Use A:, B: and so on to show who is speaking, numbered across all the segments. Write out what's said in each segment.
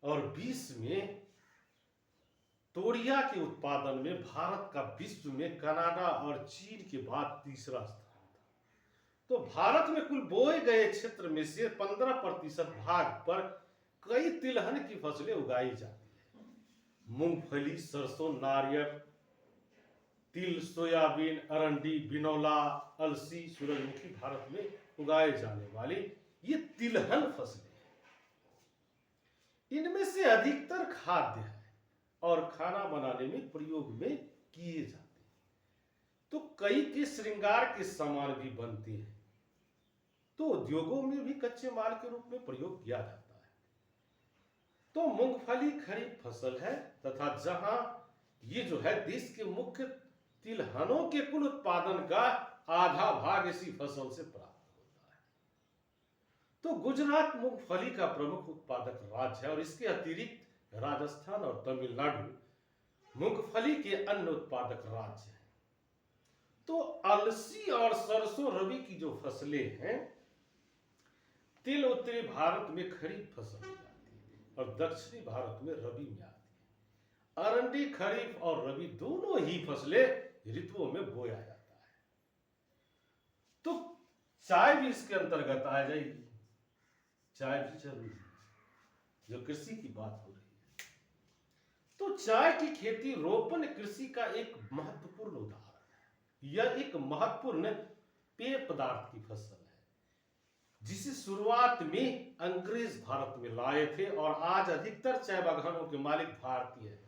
A: और 20 में तोड़िया के उत्पादन में भारत का विश्व में कनाडा और चीन के बाद तीसरा स्थान था। तो भारत में कुल बोए गए क्षेत्र में से 15% भाग पर कई तिलहन की फसलें उगाई जाती है। मूंगफली, सरसों, नारियल, तिल, सोयाबीन, अरंडी, बिनौला, अलसी, सूरजमुखी भारत में उगाए जाने वाली ये तिलहन फसलें हैं। इनमें से अधिकतर खाद्य है और खाना बनाने में प्रयोग में किए जाते हैं। तो कई के श्रृंगार के सामान भी बनते हैं। तो उद्योगों में भी कच्चे माल के रूप में प्रयोग किया जाता है। तो मूंगफली खरीफ फसल है तथा जहां ये जो है देश के मुख्य तिलहनों के कुल उत्पादन का आधा भाग इसी फसल से प्राप्त होता है। तो गुजरात मूंगफली का प्रमुख उत्पादक राज्य है और इसके अतिरिक्त राजस्थान और तमिलनाडु मूंगफली के अन्य उत्पादक राज्य हैं। तो अलसी और सरसों रबी की जो फसलें हैं, तिल उत्तरी भारत में खरीफ फसल में आती है और दक्षिणी भारत में रबी में आती है। अरंडी खरीफ और रबी दोनों ही फसलें ऋतुओं में बोया जाता है। तो चाय भी इसके अंतर्गत आ जाएगी। चाय भी जरूरी है, जो कृषि की बात हो रही है। तो चाय की खेती रोपण कृषि का एक महत्वपूर्ण उदाहरण है। यह एक महत्वपूर्ण पेय पदार्थ की फसल है जिसे शुरुआत में अंग्रेज भारत में लाए थे और आज अधिकतर चाय बागानों के मालिक भारतीय हैं।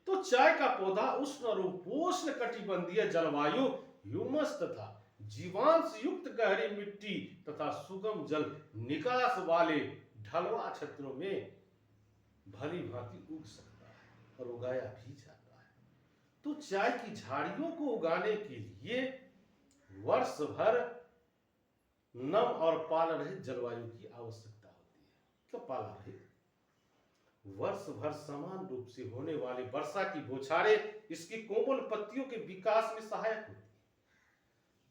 A: तो चाय का पौधा उष्ण और उपोष्ण कटिबंधीय जलवायु, ह्यूमस तथा जीवांश युक्त गहरी मिट्टी तथा सुगम जल निकास वाले ढलवा क्षेत्रों में भली भांति उग सकता है और उगाया भी जाता है। तो चाय की झाड़ियों को उगाने के लिए वर्ष भर नम और पाला रहित जलवायु की आवश्यकता होती है। क्या पाला रहित? वर्ष भर समान रूप से होने वाली वर्षा की बौछारें इसकी कोमल पत्तियों के विकास में सहायक होती है।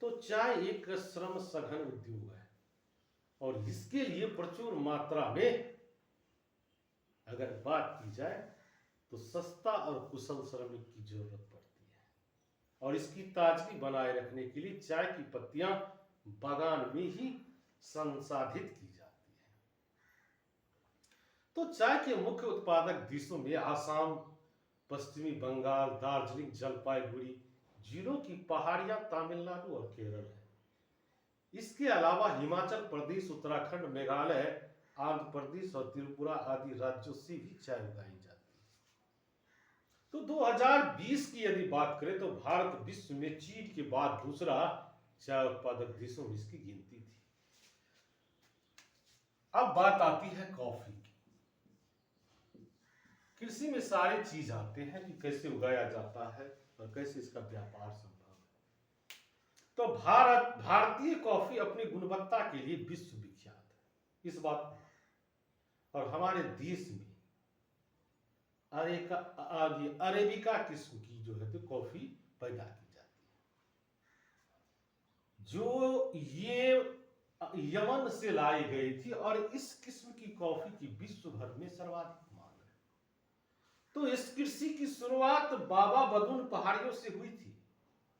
A: तो चाय एक श्रम सघन उद्योग है और इसके लिए प्रचुर मात्रा में अगर बात की जाए तो सस्ता और कुशल श्रमिक की जरूरत पड़ती है और इसकी ताजगी बनाए रखने के लिए चाय की पत्तियां बागान में ही संसाधित की जाती है। तो चाय के मुख्य उत्पादक देशों में आसाम, पश्चिमी बंगाल, दार्जिलिंग, जलपाईगुड़ी जिलों की पहाड़ियां, तमिलनाडु और केरल है। इसके अलावा हिमाचल प्रदेश, उत्तराखंड, मेघालय, आंध्र प्रदेश और त्रिपुरा आदि राज्यों से भी चाय उगाई जाती है। तो 2020 की यदि बात करें तो भारत विश्व में चीन के बाद दूसरा चाय उत्पादक देशों में इसकी गिनती थी। अब बात आती है कॉफी की। कृषि में सारे चीज आते हैं कि कैसे उगाया जाता है और कैसे इसका व्यापार संभव है। तो भारतीय कॉफी अपनी गुणवत्ता के लिए विश्व विख्यात है, इस बात पर। और हमारे देश में अरेबिका किस्म की जो है तो कॉफी पैदा की जाती है, जो ये यमन से लाई गई थी और इस किस्म की कॉफी की विश्व भर में सर्वाधिक मांग है। तो इस कृषि की शुरुआत बाबा बदून पहाड़ियों से हुई थी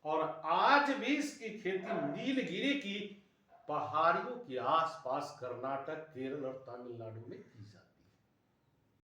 A: और आज भी इसकी खेती नीलगिरी की पहाड़ियों के आसपास कर्नाटक, केरल और तमिलनाडु में की जाती है।